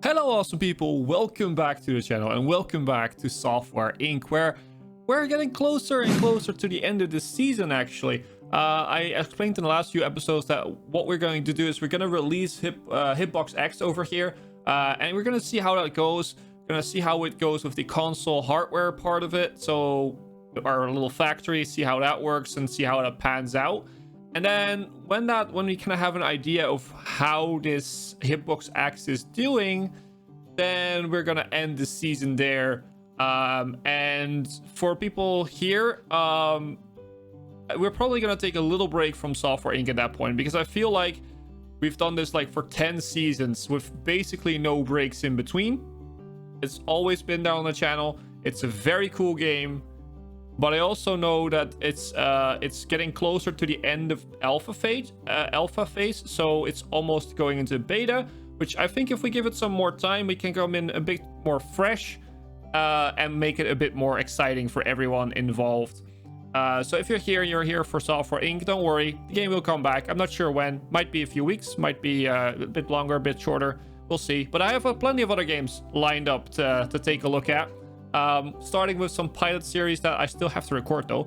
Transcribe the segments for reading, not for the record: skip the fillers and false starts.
Hello awesome people, welcome back to the channel and welcome back to Software Inc, where we're getting closer and closer to the end of the season actually. I explained in the last few episodes that what we're going to do is we're going to release Hitbox X over here, and we're going to see how that goes. Going to see how it goes with the console hardware part of it, so our little factory, see how that works and see how that pans out. And then when we kind of have an idea of how this Hitbox X is doing, then we're gonna end the season there. And for people here, we're probably gonna take a little break from Software Inc. at that point, because I feel like we've done this like for 10 seasons with basically no breaks in between. It's always been there on the channel. It's a very cool game. But I also know that it's getting closer to the end of alpha phase, so it's almost going into beta, which I think if we give it some more time, we can come in a bit more fresh and make it a bit more exciting for everyone involved. So if you're here for Software Inc., don't worry, the game will come back. I'm not sure when. Might be a few weeks, might be a bit longer, a bit shorter. We'll see. But I have plenty of other games lined up to take a look at. Starting with some pilot series that I still have to record though.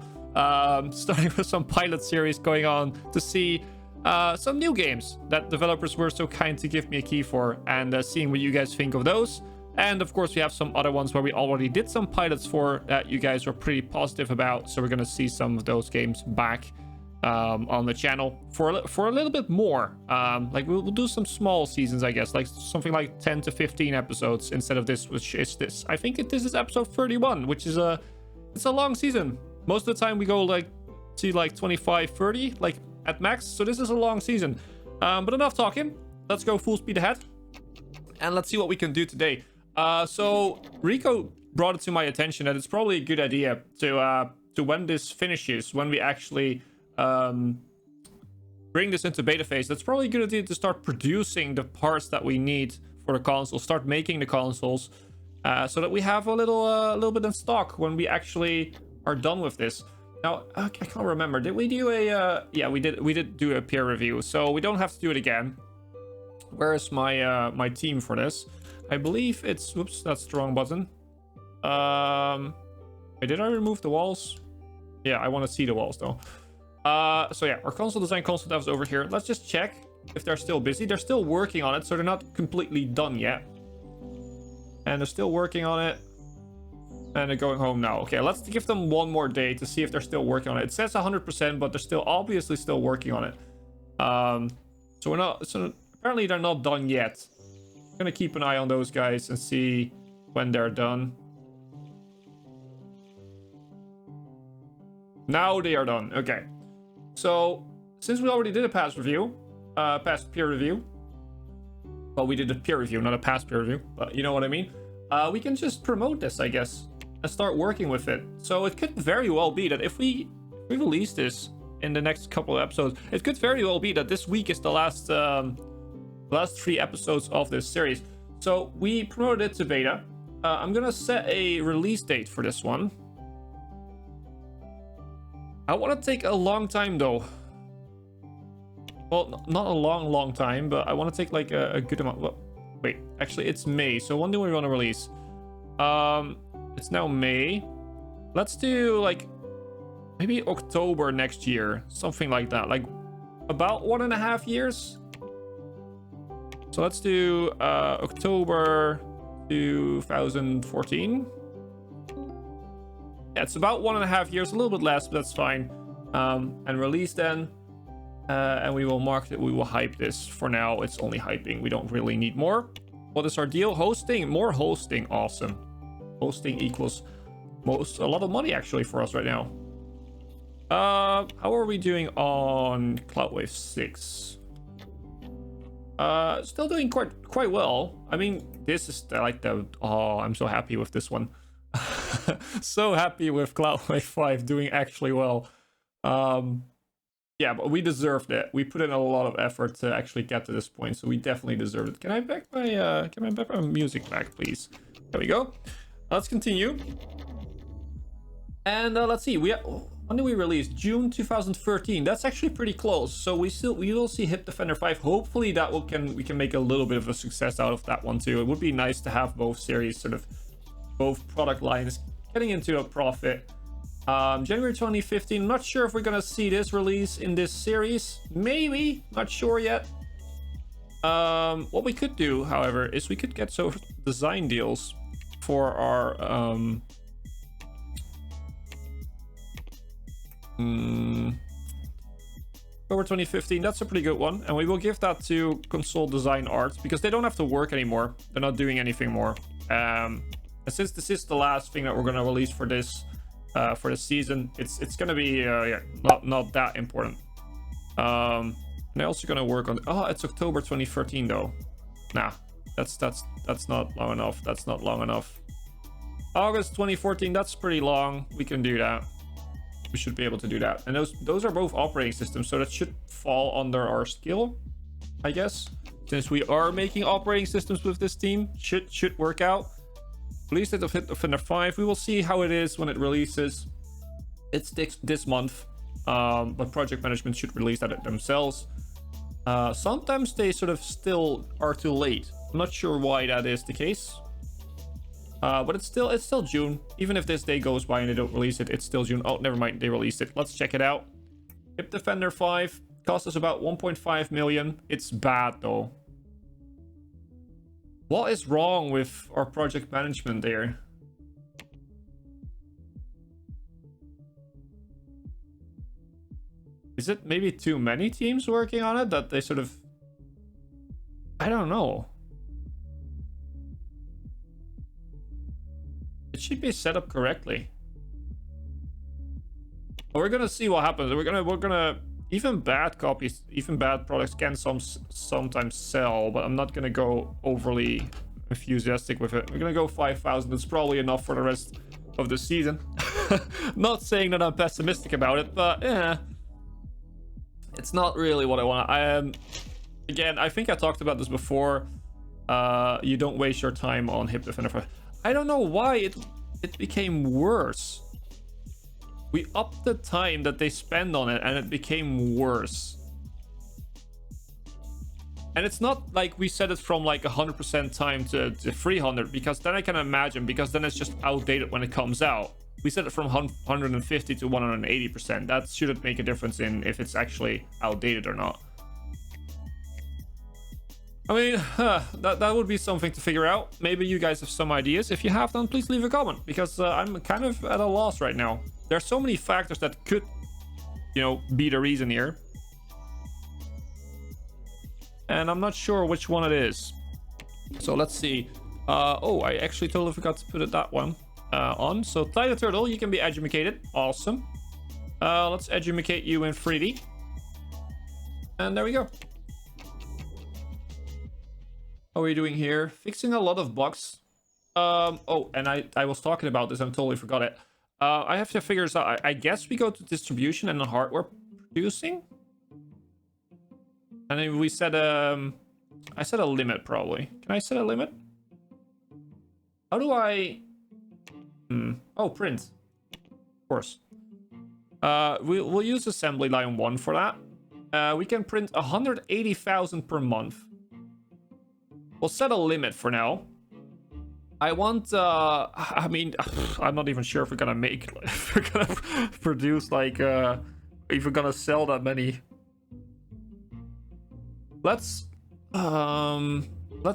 Starting with some pilot series going on to see some new games that developers were so kind to give me a key for, and seeing what you guys think of those. And of course we have some other ones where we already did some pilots for that you guys were pretty positive about, so we're gonna see some of those games back on the channel for a little bit more. Like we'll do some small seasons, I guess, like something like 10 to 15 episodes instead of this, which is this. I think this is episode 31, which is it's a long season. Most of the time we go like to like 25, 30, like at max. So this is a long season. But enough talking. Let's go full speed ahead and let's see what we can do today. So Rico brought it to my attention that it's probably a good idea to when this finishes, when we actually bring this into beta phase, that's probably a good idea to start producing the parts that we need for the console, start making the consoles, so that we have a little bit in stock when we actually are done with this. Now I can't remember, did we do a yeah, we did do a peer review, so we don't have to do it again. Where is my my team for this? I believe it's, whoops, that's the wrong button. Wait, did I remove the walls? Yeah, I want to see the walls though. So yeah, our console design console devs over here. Let's just check if they're still busy. They're still working on it, so they're not completely done yet. And they're still working on it. And they're going home now. Okay, let's give them one more day to see if they're still working on it. It says 100%, but they're still obviously still working on it. So we're not, so apparently they're not done yet. I'm gonna keep an eye on those guys and see when they're done. Now they are done. Okay. So, since we already did a past review, past peer review, well, we did a peer review, not a past peer review, but you know what I mean, we can just promote this, I guess, and start working with it. So it could very well be that if we release this in the next couple of episodes, it could very well be that this week is the last 3 episodes of this series. So we promoted it to beta. I'm gonna set a release date for this one. I want to take a long time though. Well, not a long time, but I want to take like a good amount. Well, wait, actually it's May, so when do we want to release? It's now May. Let's do like maybe October next year, something like that, like about 1.5 years. So let's do October 2014. Yeah, it's about 1.5 years, a little bit less, but that's fine. And release then, and we will market it. We will hype this. For now, it's only hyping. We don't really need more. What is our deal? Hosting, more hosting. Awesome. Hosting equals a lot of money actually for us right now. How are we doing on Cloudwave 6? Still doing quite well. I mean, this is like the, oh, I'm so happy with this one. So happy with Cloudwave 5 doing actually well. Yeah, but we deserved it. We put in a lot of effort to actually get to this point, so we definitely deserved it. Can I back my music back, please? There we go. Let's continue. And let's see. We When do we release? June 2013. That's actually pretty close. So we will see Hip Defender 5. Hopefully that we can make a little bit of a success out of that one too. It would be nice to have both series, sort of both product lines getting into a profit. January 2015. Not sure if we're gonna see this release in this series. Maybe, not sure yet. What we could do, however, is we could get sort of design deals for our October 2015. That's a pretty good one, and we will give that to Console Design Arts because they don't have to work anymore. They're not doing anything more. And since this is the last thing that we're gonna release for this season, it's gonna be yeah, not that important. And they're also gonna work on. Oh, it's October 2013 though. Nah, that's not long enough. That's not long enough. August 2014. That's pretty long. We can do that. We should be able to do that. And those are both operating systems, so that should fall under our skill, I guess. Since we are making operating systems with this team, should work out. Release date of Hip Defender 5. We will see how it is when it releases. It's this month, but project management should release that themselves. Sometimes they sort of still are too late. I'm not sure why that is the case. But it's still June. Even if this day goes by and they don't release it, it's still June. Oh, never mind, they released it. Let's check it out. Hip Defender 5 cost us about 1.5 million. It's bad though. What is wrong with our project management there? Is it maybe too many teams working on it that they sort of... I don't know. It should be set up correctly. But we're gonna see what happens. We're gonna even bad copies, even bad products can sometimes sell, but I'm not gonna go overly enthusiastic with it. We're gonna go 5,000. It's probably enough for the rest of the season. Not saying that I'm pessimistic about it, but yeah, it's not really what I want. Again, I think I talked about this before. You don't waste your time on Hip Defender 5. I don't know why it became worse. We upped the time that they spend on it and it became worse. And it's not like we set it from like 100% time to 300, because then I can imagine, because then it's just outdated when it comes out. We set it from 150 to 180%. That shouldn't make a difference in if it's actually outdated or not. I mean, that would be something to figure out. Maybe you guys have some ideas. If you have them, please leave a comment, because I'm kind of at a loss right now. There are so many factors that could, you know, be the reason here. And I'm not sure which one it is. So let's see. Oh, I actually totally forgot to put that one on. So Tiger Turtle, you can be educated. Awesome. Let's educate you in 3D. And there we go. How are we doing here? Fixing a lot of bugs. Oh, and I was talking about this. I totally forgot it. I have to figure this out. I guess we go to distribution and then hardware producing. And then we set I set a limit probably. Can I set a limit? How do I... Oh, print. Of course. We'll use assembly line 1 for that. We can print 180,000 per month. We'll set a limit for now. I want, I mean, I'm not even sure if we're gonna make, if we're gonna produce like, if we're gonna sell that many. Let's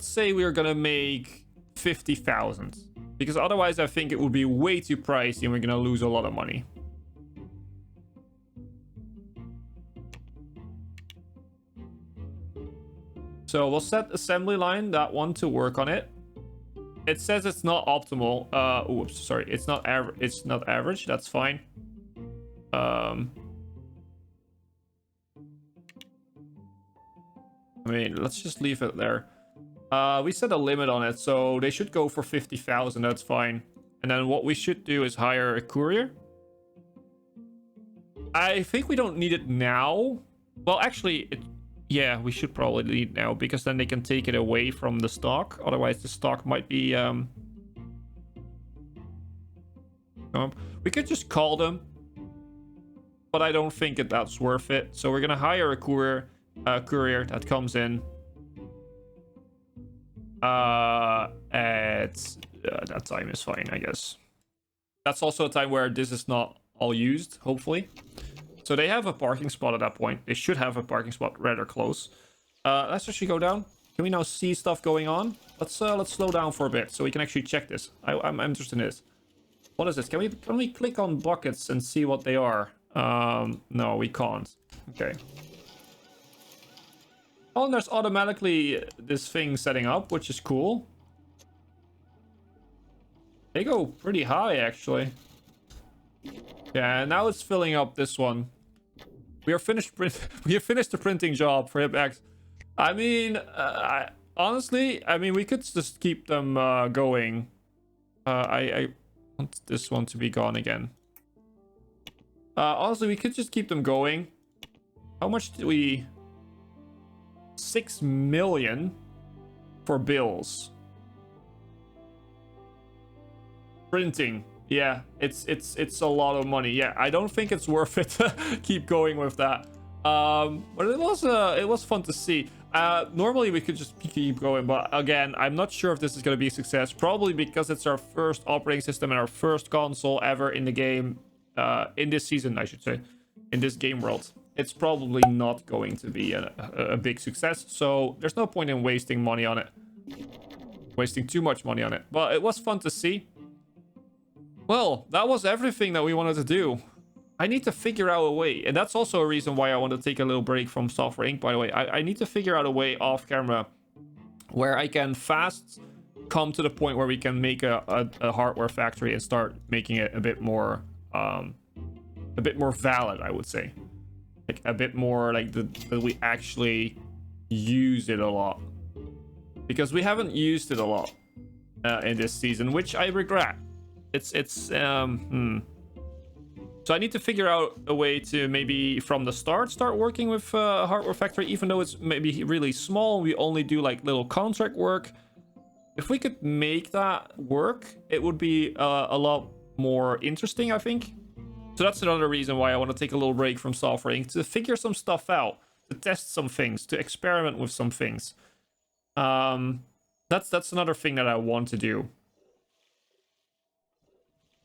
say we're gonna make 50,000, because otherwise I think it would be way too pricey and we're gonna lose a lot of money. So we'll set assembly line, that one, to work on it. It says it's not optimal. Oops, sorry. It's not average. It's not average. That's fine. I mean, let's just leave it there. We set a limit on it, so they should go for 50,000. That's fine. And then what we should do is hire a courier. I think we don't need it now. Well, actually, yeah, we should probably leave now, because then they can take it away from the stock. Otherwise, the stock might be... we could just call them. but I don't think that's worth it. So we're gonna hire a courier that comes in at that time is fine, I guess. That's also a time where this is not all used, hopefully. So they have a parking spot at that point. They should have a parking spot rather close. Let's actually go down. Can we now see stuff going on? Let's slow down for a bit so we can actually check this. I'm interested in this. What is this? Can we click on buckets and see what they are? No, we can't. Okay. Oh, and there's automatically this thing setting up, which is cool. They go pretty high, actually. Yeah, now it's filling up this one. We have finished the printing job for HipX. I mean, honestly, we could just keep them going. I want this one to be gone again. Honestly, we could just keep them going. How much did we... 6 million for bills. Printing. Yeah, it's a lot of money. Yeah, I don't think it's worth it to keep going with that. But it was fun to see. Normally we could just keep going, but again, I'm not sure if this is going to be a success. Probably because it's our first operating system and our first console ever in the game, in this season, I should say, in this game world. It's probably not going to be a big success, so there's no point in wasting money on it. Wasting too much money on it. But it was fun to see. Well, that was everything that we wanted to do. I need to figure out a way, and that's also a reason why I want to take a little break from Software Inc. By the way, I need to figure out a way off camera where I can fast come to the point where we can make a hardware factory and start making it a bit more valid, I would say. Like a bit more like that we actually use it a lot, because we haven't used it a lot in this season, which I regret. So I need to figure out a way to maybe from the start working with a hardware factory, even though it's maybe really small. We only do like little contract work. If we could make that work, it would be a lot more interesting, I think. So that's another reason why I want to take a little break from Software Inc. to figure some stuff out, to test some things, to experiment with some things. That's another thing that I want to do,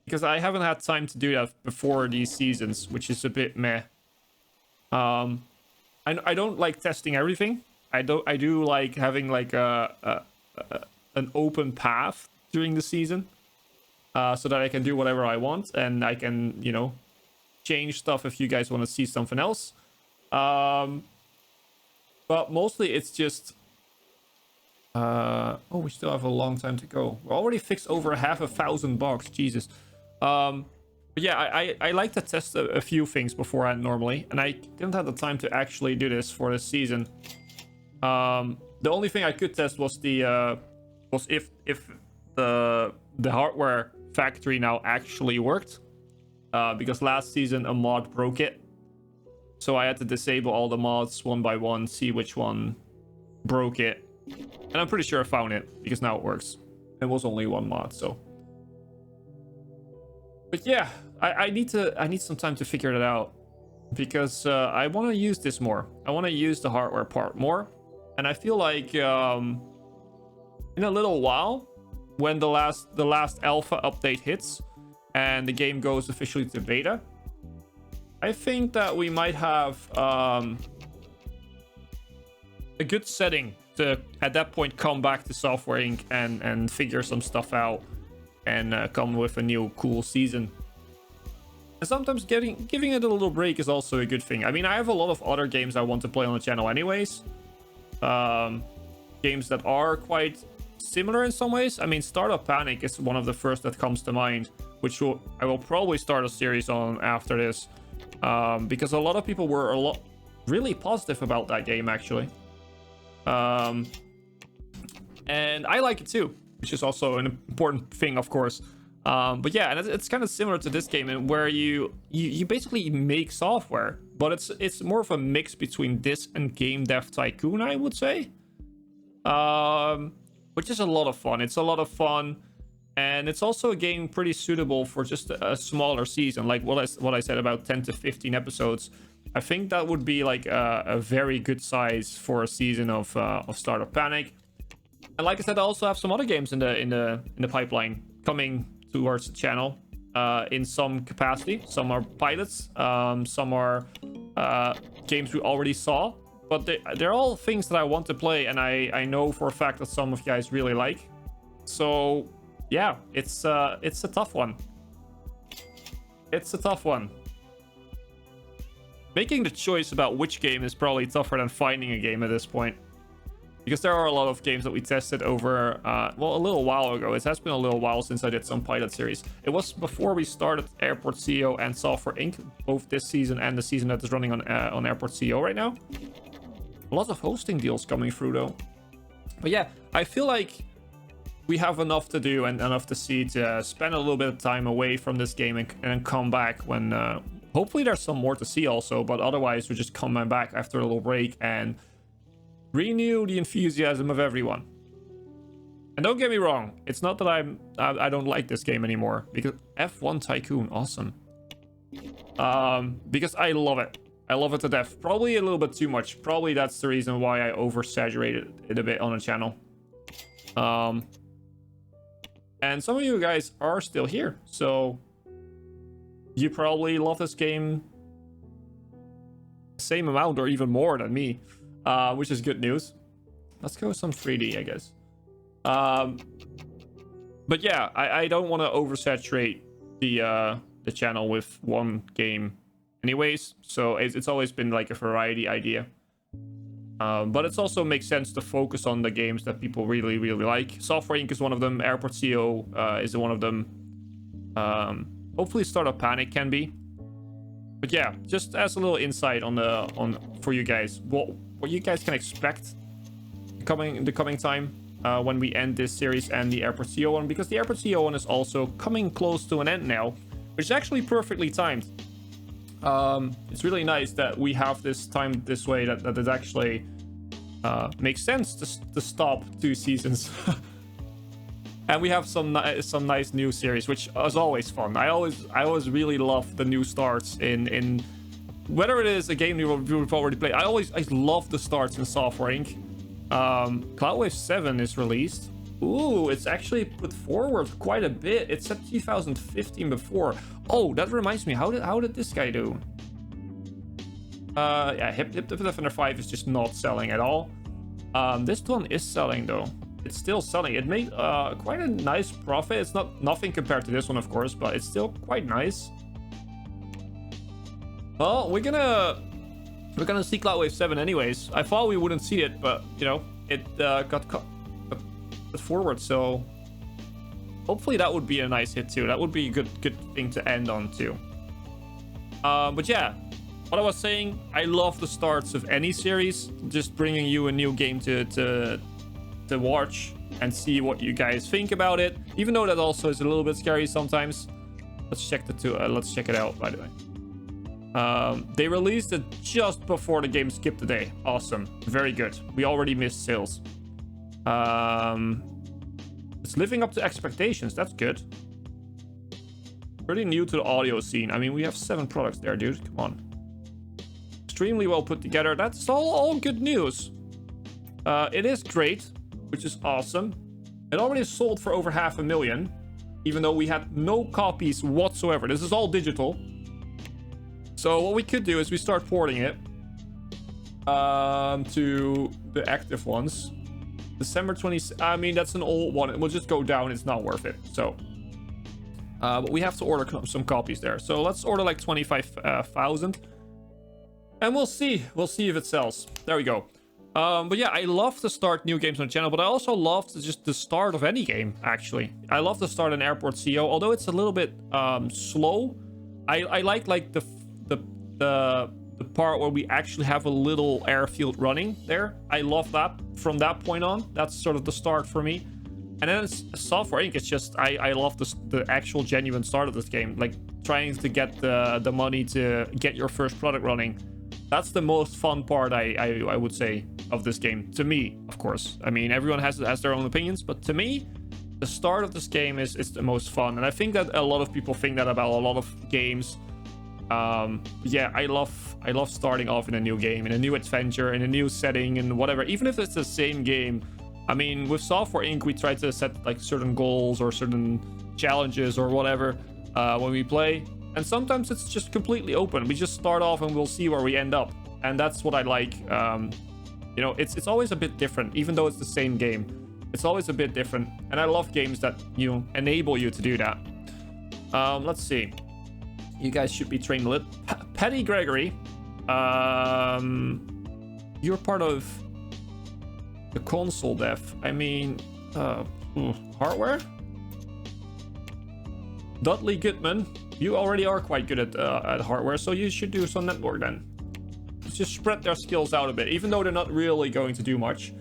because I haven't had time to do that before these seasons, which is a bit meh. I don't like testing everything. I do like having like an open path during the season, so that I can do whatever I want, and I can, you know, change stuff if you guys want to see something else. But mostly it's just oh, we still have a long time to go. We already fixed over 500 bugs. Jesus. But yeah, I like to test a few things beforehand normally, and I didn't have the time to actually do this for this season. The only thing I could test was if the hardware factory now actually worked, because last season a mod broke it, so I had to disable all the mods one by one, see which one broke it, and I'm pretty sure I found it because now it works. It was only one mod, so. But yeah, I need some time to figure it out, because I want to use this more. I want to use the hardware part more, and I feel like in a little while, when the last alpha update hits and the game goes officially to beta, I think that we might have a good setting to at that point come back to Software Inc. and figure some stuff out and come with a new cool season. And sometimes giving it a little break is also a good thing. I mean, I have a lot of other games I want to play on the channel anyways. Games that are quite similar in some ways. I mean, Startup Panic is one of the first that comes to mind, which I will probably start a series on after this, because a lot of people were really positive about that game, actually. And I like it too, which is also an important thing, of course. But yeah, and it's kind of similar to this game, and where you basically make software, but it's more of a mix between this and Game Dev Tycoon, I would say. Which is a lot of fun. It's a lot of fun, And it's also a game pretty suitable for just a smaller season, like what I said about 10 to 15 episodes. I think that would be like a very good size for a season of Startup Panic. And like I said, I also have some other games in the pipeline coming towards the channel in some capacity. Some are pilots, some are games we already saw, but they're all things that I want to play, and I know for a fact that some of you guys really like. So yeah, it's a tough one. It's a tough one. Making the choice about which game is probably tougher than finding a game at this point. Because there are a lot of games that we tested over, well, a little while ago. It has been a little while since I did some pilot series. It was before we started Airport CEO and Software Inc. Both this season and the season that is running on Airport CEO right now. A lot of hosting deals coming through, though. But yeah, I feel like we have enough to do and enough to see to spend a little bit of time away from this game and come back when... hopefully there's some more to see also, but otherwise we're just coming back after a little break and renew the enthusiasm of everyone. And don't get me wrong, it's not that I don't like this game anymore, because F1 Tycoon, awesome. Because I love it. I love it to death. Probably a little bit too much. Probably that's the reason why I oversaturated it a bit on the channel. And some of you guys are still here, so you probably love this game the same amount or even more than me, which is good news. Let's go with some 3D, I guess. But yeah, I don't want to oversaturate the channel with one game anyways, so it's always been like a variety idea. But it also makes sense to focus on the games that people really, really like. Software Inc. is one of them. Airport CEO is one of them. Hopefully Startup Panic can be. But yeah, just as a little insight for you guys, what you guys can expect in the coming time when we end this series and the Airport CEO one, because the Airport CEO one is also coming close to an end now, which is actually perfectly timed. It's really nice that we have this timed this way, that it actually makes sense to stop 2 seasons. And we have some nice new series, which is always fun. I always really love the new starts in whether it is a game we've already played. I love the starts in Software Inc. Cloudwave 7 is released. Ooh, it's actually put forward quite a bit. It said 2015 before. Oh, that reminds me. How did this guy do? Yeah, Hipbone 5 is just not selling at all. This one is selling though. It's still selling. It made quite a nice profit. It's nothing compared to this one, of course, but it's still quite nice. Well, we're gonna see Cloudwave 7 anyways. I thought we wouldn't see it, but you know, it got forward, so hopefully that would be a nice hit too. That would be a good thing to end on too. But yeah, what I was saying, I love the starts of any series, just bringing you a new game to watch and see what you guys think about it, even though that also is a little bit scary sometimes. Let's check let's check it out, by the way. They released it just before the game skipped a day. Awesome, very good. We already missed sales. It's living up to expectations. That's good. Pretty new to the audio scene. I mean, we have 7 products there, dude. Come on. Extremely well put together. That's all good news. It is great, which is awesome. It already sold for over 500,000, even though we had no copies whatsoever. This is all digital. So what we could do is we start porting it to the active ones. December 20. I mean, that's an old one. It will just go down. It's not worth it. So, but we have to order some copies there. So let's order like 25,000, and we'll see. We'll see if it sells. There we go. But yeah, I love to start new games on the channel, but I also love just the start of any game. Actually, I love to start an Airport CEO, although it's a little bit slow. I like the part where we actually have a little airfield running there. I love that. From that point on, that's sort of the start for me. And then it's Software Inc. It's just I love the actual genuine start of this game, like trying to get the money to get your first product running. That's the most fun part, I would say, of this game. To me, of course. I mean, everyone has their own opinions, but to me, the start of this game is the most fun, and I think that a lot of people think that about a lot of games. Yeah, I love starting off in a new game, in a new adventure, in a new setting, and whatever, even if it's the same game. I mean, with Software Inc., we try to set like certain goals or certain challenges or whatever when we play, and sometimes it's just completely open. We just start off and we'll see where we end up, and that's what I like. You know, it's always a bit different, even though it's the same game. It's always a bit different, and I love games that, you know, enable you to do that. Let's see. You guys should be trained lit. Patty Gregory, you're part of the console dev. I mean, hardware? Dudley Goodman, you already are quite good at hardware, so you should do some network then. Just spread their skills out a bit, even though they're not really going to do much.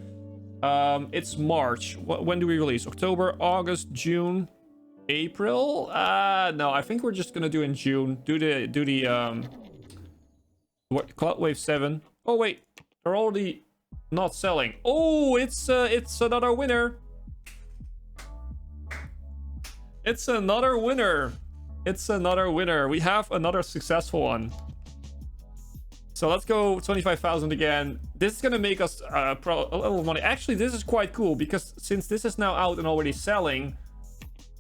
It's March. When do we release? October, August, June, April? No, I think we're just gonna do in June. Do the what, Cloudwave 7. Oh wait, they're already not selling. Oh, it's another winner. It's another winner. It's another winner. We have another successful one. So let's go 25,000 again. This is gonna make us a little money. Actually, this is quite cool because since this is now out and already selling,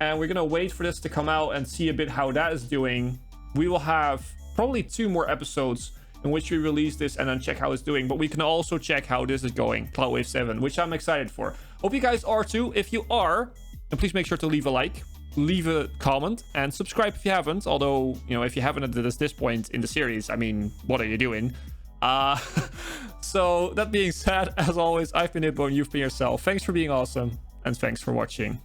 and we're gonna wait for this to come out and see a bit how that is doing, we will have probably 2 more episodes in which we release this and then check how it's doing. But we can also check how this is going, Cloudwave 7, which I'm excited for. Hope you guys are too. If you are, then please make sure to leave a like, leave a comment, and subscribe if you haven't. Although, you know, if you haven't at this point in the series, I mean, what are you doing? So that being said, as always, I've been Hipbone, you've been yourself. Thanks for being awesome, and thanks for watching.